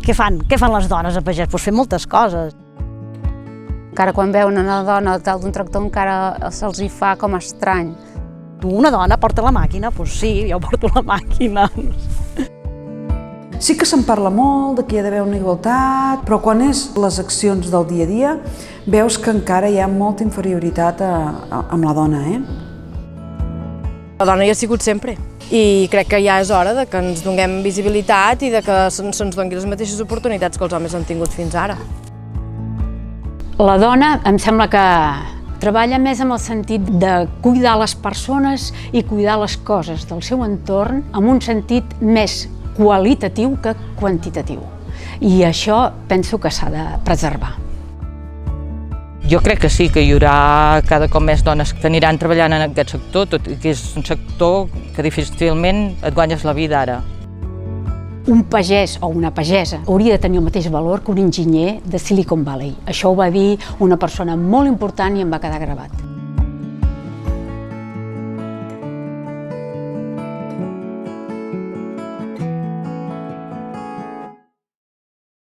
Què fan? Què fan les dones a pagès? Doncs fer moltes coses. Encara quan veuen una dona dalt d'un tractor encara se'ls hi fa com estrany. Tu, una dona, porta la màquina? Doncs sí, jo porto la màquina. Sí que se'n parla molt de que hi ha d'haver una igualtat, però quan és les accions del dia a dia veus que encara hi ha molta inferioritat amb la dona, La dona hi ha sigut sempre i crec que ja és hora de que ens donem visibilitat i de que se'ns doni les mateixes oportunitats que els homes han tingut fins ara. La dona em sembla que treballa més amb el sentit de cuidar les persones i cuidar les coses del seu entorn amb un sentit més qualitatiu que quantitatiu. I això penso que s'ha de preservar. Jo crec que sí, que hi haurà cada cop més dones que aniran treballant en aquest sector, tot i que és un sector que difícilment et guanyes la vida ara. Un pagès o una pagesa hauria de tenir el mateix valor que un enginyer de Silicon Valley. Això ho va dir una persona molt important i em va quedar gravat.